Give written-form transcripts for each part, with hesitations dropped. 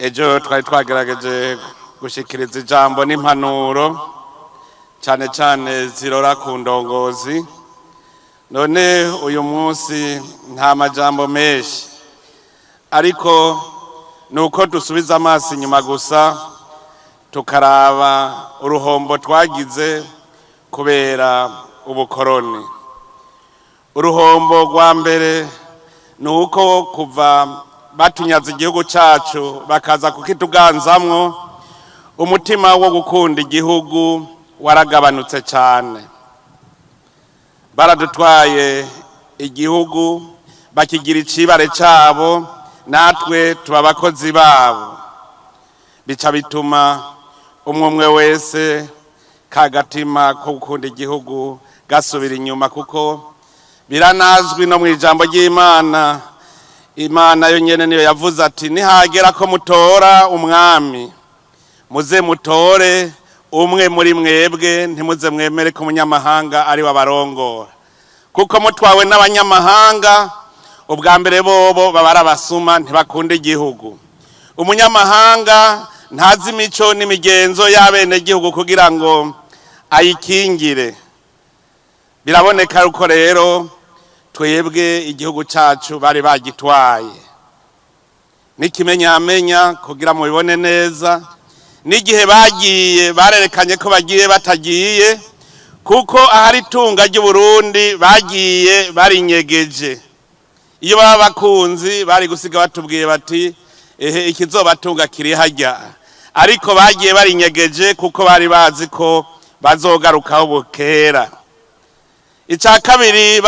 ejo twari twagerageje gushikiriza ijambo n'impanuro cyane cyane zirora ku ndongozi. None uyu munsi nta majambo menshi, ariko nuko dusubiza amaso inyuma gusa tukaraba uruhombo twagize kubera ubukoroni. Uruhombo rwa mbere nuko kuva batunyaza igihugu cyacu bakaza kukituganzamwo, umutima wo gukunda igihugu waragabanutse cyane. Baradutwaye igihugu bakigira icibare cyabo, natwe tuba abakozi babo. Bica bituma umwe wese kagatima ko gukunda igihugu gasubira inyuma, kuko biranazwi no mu ijambo ry'Imana. Imana yo nyene niyo yavuze ati nihagera ko mutora umwami, muze mutore umwe muri mwebwe, ntimuze mwemere ko umunyamahanga ari wabarongora, kuko mutwawe n'abanyamahanga ubwa mbere bobo babara abasuma ntibakunda igihugu. Umunyamahanga ntazi imico n'imigenzo y'abene gihugu kugira ngo ayikingire. Biraboneka uko rero twebwe igihugu cyacu bari bagitwaye. N'ikimenyamenya kugira mu bibone neza, n'igihe bagiye barerekanye ko bagiye batagiye, kuko ahari tunga ry'Uburundi bagiye barinyegeje. Iyo baba bakunzi bari gusiga batubwiye bati ikizobatunga kiri hajya, ariko bagiye barinyegeje kuko bari bazi ko bazogarukaho bukera. Icya kabiri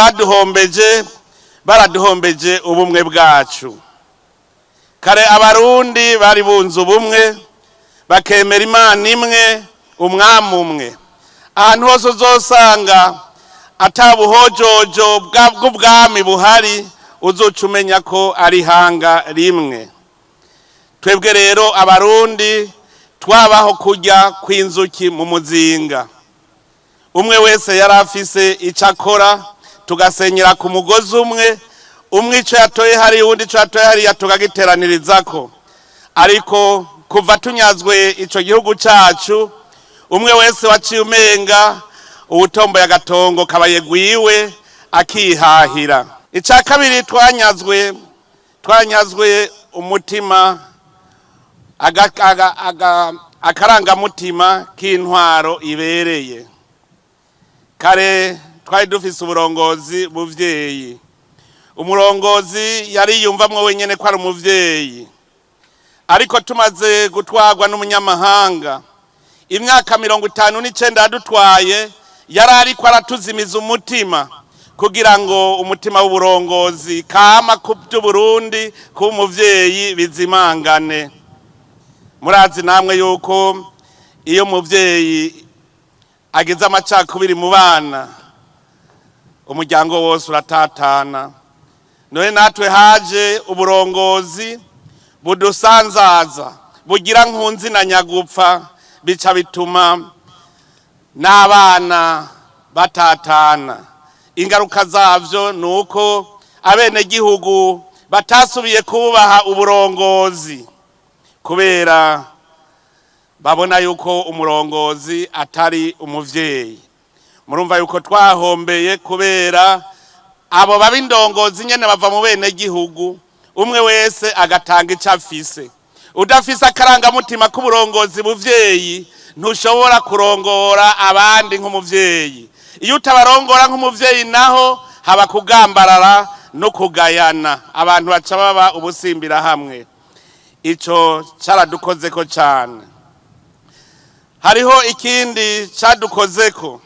baraduhombeje ubumwe bwacu. Kare abarundi bari bunze ubumwe, bakemera Imana imwe, umwami umwe. Ahantu hose uzosanga atabuhojojo bw'ubwami buhari, uzoca umenya ko ari hanga rimwe. Twebwe rero abarundi twabaho kujya kw'inzuki mu muzinga. Umwe wese yari afise icyo akora, tugasenyera ku mugozi umwe, umwe icyo yatoye hari uwundi icyo yatoye hariya tukagiteranirizako. Ariko kuva tunyazwe icyo gihugu cyacu, umwe wese waciye umenga ubutomboye agatongo kabaye gwiwe akihahira. Icya kabiri twanyazwe umutima, akarangamutima k'intwaro ibereye. Kare twari dufise uburongozi buvyeyi. Umurongozi yari yumvamwo wenyene ko ari umuvyeyi. Ariko tumaze gutwarwa n'umunyamahanga, imyaka 59 yadutwaye, yari ariko aratuzimiza umutima kugira ngo umutima w'uburongozi kama ku by'Uburundi ku umuvyeyi bizimangane. Murazi namwe yuko iyo muvyeyi ageze amacakubiri mu bana, umuryango wose uratatana. None natwe haje uburongozi budusanzaza, bugira nkunzi na nyagupfa, bica bituma n'abana batatana. Ingaruka zavyo nuko abene gihugu batasubiye kubaha uburongozi, kubera babona yuko umurongozi atari umuvyeyi. Murumva yuko twahombeye, kubera abo babindongozi nyene bava mu bene gihugu, umwe wese agatanga icyo afise. Udafise akarangamutima k'uburongozi buvyeyi, ntushobora kurongora abandi nk'umuvyeyi. Iyo utabarongora nk'umuvyeyi naho haba kugambarara no kugayana, abantu baca baba ubusimbira hamwe. Ico caradukozeko cyane. Hariho ikindi cadukozeko,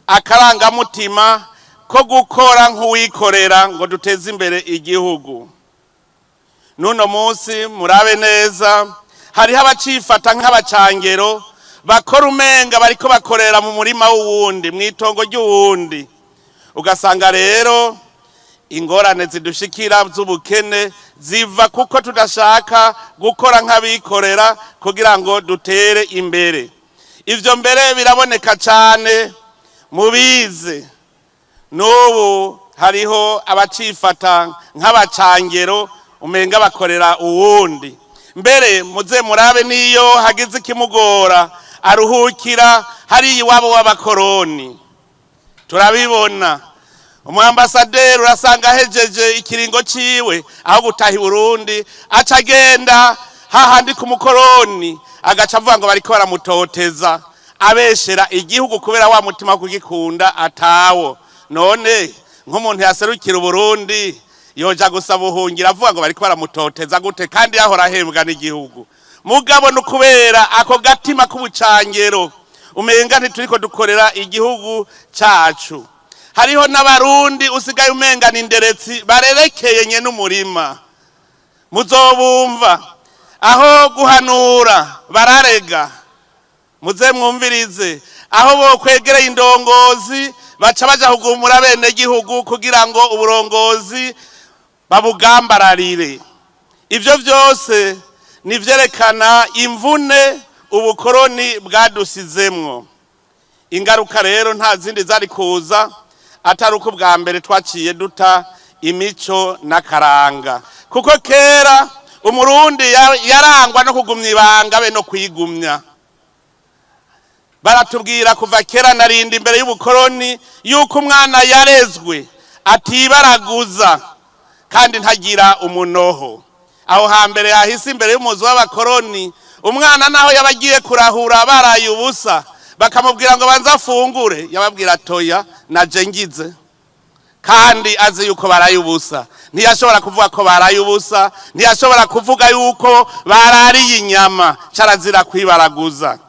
akarangamutima ko gukora nk'uwikorera ngo duteze imbere igihugu. Nuno munsi murabe neza, hariho abacifata nk'abacangero, bakora umenga bariko bakorera mu murima w'uwundi, mw'itongo ry'uwundi. Ugasanga rero ingorane zidushikira z'ubukene ziva kuko tudashaka gukora nk'abikorera kugira ngo dutere imbere. Ivyo mbere biraboneka cyane mubize. N'ubu hariho abacifata nk'abacangero umenga bakorera uwundi. mbere muze murabe niyo hagize ikimugora aruhukira hari iwabo w'abakoroni. Turabibona umwambasaderi urasanga hejeje ikiringo ciwe aho gutaha Burundi aca agenda hahandi ku mukoroni agaca avuga ngo bariko baramutoteza abeshera igihugu kubera wa mutima kugikunda atawo. None nk'umuntu yaserukira Burundi yoja gusaba ubuhungiro avuga ngo bariko baramutoteza gute kandi yahora ahembwa n'igihugu? Mugabo nukubera ako gatima k'ubucangero umenga ntituriko dukorera igihugu cacu. Hariho n'abarundi usigaye umenga n'inderetsi barerekeye nye n'umurima. Muzobumva aho guhanura bararega, muze mwumvirize aho bo kwegereye indongozi baca baja kugumura bene gihugu kugira ngo uburongozi babugambararire. Ivyo vyose nivyerekana imvune ubukoroni bwadusizemwo. Ingaruka rero nta zindi zari kuza atari uko bwa mbere twaciye duta imico n'akaranga, kuko kera umurundi yarangwa no kugumya ibanga be no kwigumya. Baratubwira kuva kera narindi imbere y'ubukoroni yuko umwana yarezwe atibaraguza kandi ntagira umunoho. Aho hambere yahise imbere y'umuzi w'abakoroni umwana naho yabagiye kurahura baraye ubusa bakamubwira ngo banza afungure, yababwira toya naje ngize, kandi azi yuko baraye ubusa. Ntiyashobora kuvuga ko baraye ubusa, ntiyashobora kuvuga yuko barariye inyama, carazira kwibaraguza.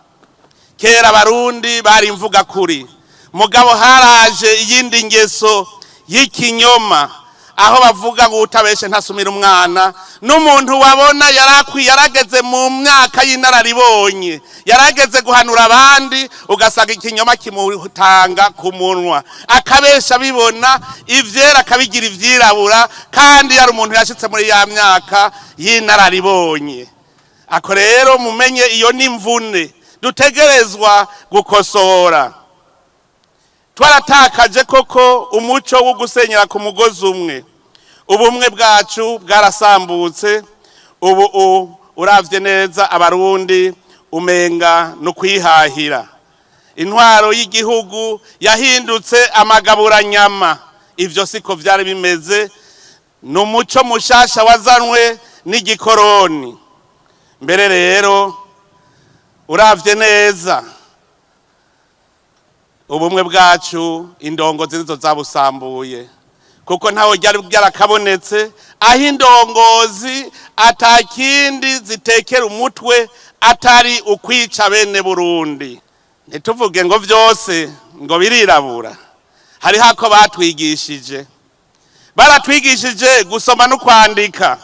Kera Barundi bari mvuga kuri, mugabo haraje iyindi ngeso y'ikinyoma aho bavuga ngo utabeshe ntasumira umwana. N'umuntu wabona yarageze mu myaka y'inararibonye, yarageze guhanura abandi, ugasaga ikinyoma kimutanga ku munwa, akabesha bibona ivyera akabigira ivyirabura, kandi yari umuntu yashitse muri ya myaka y'inararibonye. Ako rero mumenye iyo n'imvune dutegerezwa gukosora. Twaratakaje koko umuco wo gusenyera ku mugozi umwe. Ubumwe bwacu bwarasambutse. Ubu uravye neza abarundi umenga no kwihahira. Intwaro y'igihugu yahindutse amagaburanyama. Ivyo siko vyari bimeze. N'umuco mushasha wazanwe n'igikoroni. Mbere rero uravye neza ubumwe bwacu indongozi nizo zabusambuye, kuko ntaho ryari byarakabonetse aho indongozi atakindi zitekera umutwe atari ukwica bene Burundi. Ntituvuge ngo vyose ngo birirabura. Hari hako batwigishije, baratwigishije gusoma no kwandika.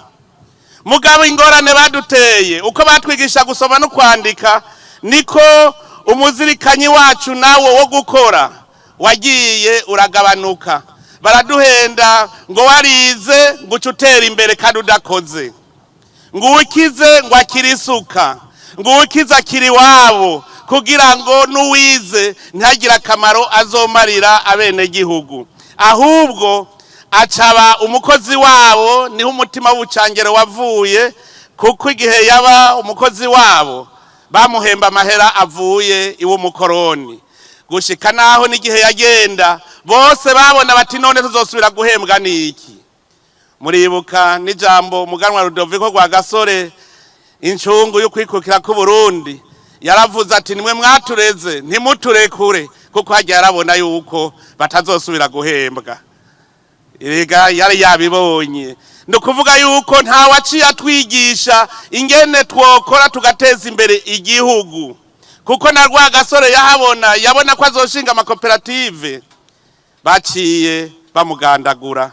Mugabo ingorane baduteye uko batwigisha gusoma no kwandika niko umuzirikanyi wacu nawo wo gukora wagiye uragabanuka. Baraduhenda ngo warize ngo ucutera imbere kandi udakoze, ngo ukize ngo akirisuka, ngo ukize akiri wabo, kugira ngo nuwize ntagira akamaro azomarira abene gihugu. Ahubwo acaba umukozi wabo, niho umutima w'ubucangero wavuye, kuko igihe yaba umukozi wabo bamuhemba amahera avuye iwo mukoroni. Gushika naho n'igihe yagenda bose babona bati none tuzosubira guhembwa niki. Muribuka n'ijambo umuganwa Rudoviko rwa Gasore incungu yo kwikukira ku Burundi yaravuze ati nimwe mwatureze ntimuturekure, kuko hagiye arabona yuko batazosubira guhembwa. Erega yari yabibonye. Nukuvuga yuko nta waciye atwigisha ingene twokora tugateza imbere igihugu, kuko na rwa Gasore yabona ko azoshinga amakoperative, baciye bamugandagura.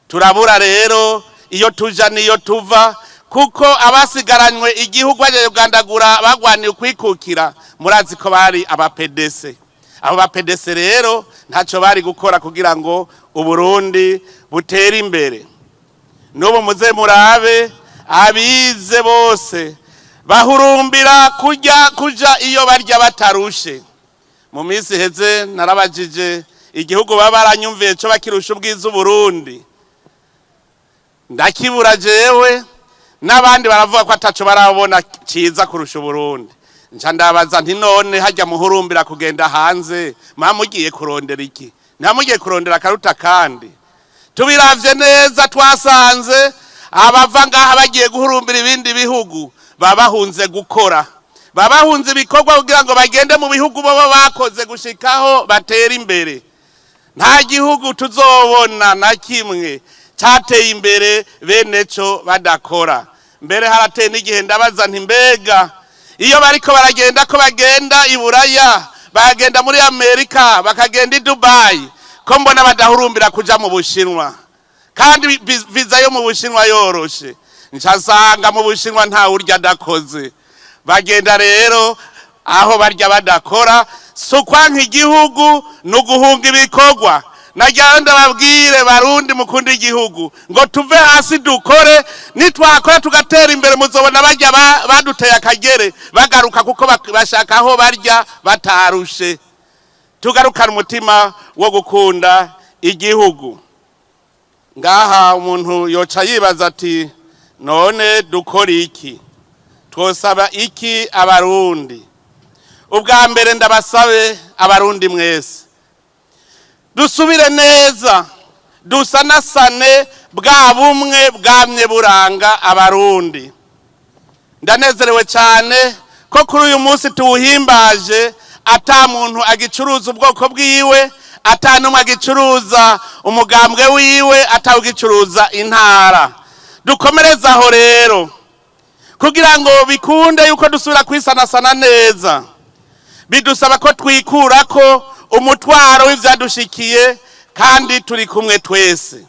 Turabura rero iyo tuja niyo tuva, kuko abasigaranywe igihugu baje kugandagura bagwaniye kwikukira murazi ko bari abapedese. Abo bapedese rero ntaco bari gukora kugira ngo Uburundi butere imbere. Nubu muze murabe abize bose bahurumbira kuja iyo barya batarushe. Mu minsi heze narabajije igihugu babaranyumviye cyo bakirusha ubwiza Burundi, ndakibura jewe n'abandi baravuga ko ataco barabona ciza kurusha Burundi. Nca ndabaza nti none hajya muhurumbira kugenda hanze mugiye kurondera iki? Ntamugiye kurondera karuta kandi. Tubiravye neza twasanze abava ngaha bagiye guhurumbira ibindi bihugu babahunze gukora. Babahunze ibikorwa kugira ngo bagende mu bihugu baba bakoze gushikaho batera imbere. Nta gihugu tuzobona na kimwe cateye imbere bene co badakora. Mbere harateye n'igihe ndabaza nti mbega iyo bariko baragenda ko bagenda i Buraya, bagenda muri Amerika, bakagenda i Dubai, ko mbona badahurumbira kuja mu Bushinwa. Kandi visa yo mu Bushinwa yoroshe. Ncasanga mu Bushinwa nta urya dakoze. Bagenda rero aho barya badakora, sukwanka igihugu nuguhunga ibikorwa. Najyanda babwire Barundi mukunda igihugu ngo tuve hasi dukore, nitwakora tugatera imbere muzobona barya baduteye akagere bagaruka kuko bashaka aho barya batarushe. Tugarukana umutima wo gukunda igihugu. Ngaha umuntu yoca yibaza ati none dukora iki? Twosaba iki Abarundi? Ubwa mbere ndabasabe Abarundi mwese, dusubire neza dusanasane bwa bumwe bwamye buranga Abarundi. Ndanezerewe cyane ko kuri uyu munsi tuwuhimbaje ata muntu agicuruza ubwoko bwiwe, ata numwe agicuruza umugambwe wiwe, atawugicuruza intara. Dukomereza aho rero kugira ngo bikunde yuko dusubira kwisanasana neza, bidusaba ko twikurako umutwaro w'ivyadushikiye kandi turi kumwe twese.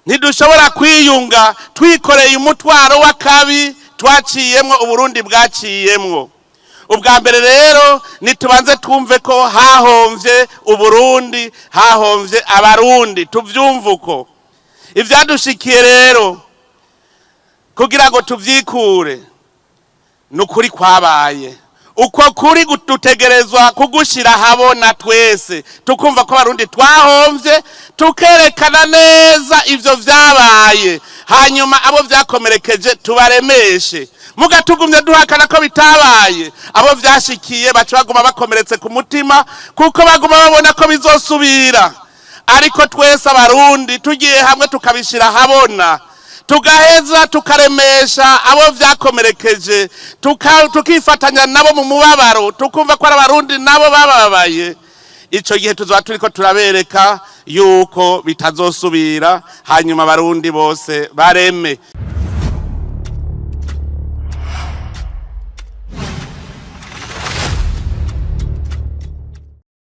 Ntidushobora kwiyunga twikoreye umutwaro w'akabi twaciyemwo Uburundi bwaciyemwo. Ubwa mbere rero nitubanze twumve ko hahomvye Uburundi, hahomvye Abarundi, tuvyumvuko. Ivyadushikiye rero kugira ngo tuvyikure nukuri kwabaye. Uko kuri dutegerezwa kugushira habona twese, tukumva ko Abarundi twahomvye, tukerekana neza ivyo vyabaye, hanyuma abo vyakomerekeje tubaremeshe. Mugatugumye duhakana ko bitabaye, abo vyashikiye baca baguma bakomeretse ku mutima kuko baguma babona ko bizosubira. Ariko twese Abarundi tugiye hamwe tukabishira habona, tugaheza tukaremesha abo vyakomerekeje, tukifatanya nabo mu mubabaro, tukumva ko Abarundi nabo bababaye. Ico gihe tuzoba turiko turabereka yuko bitazosubira, hanyuma Abarundi bose bareme.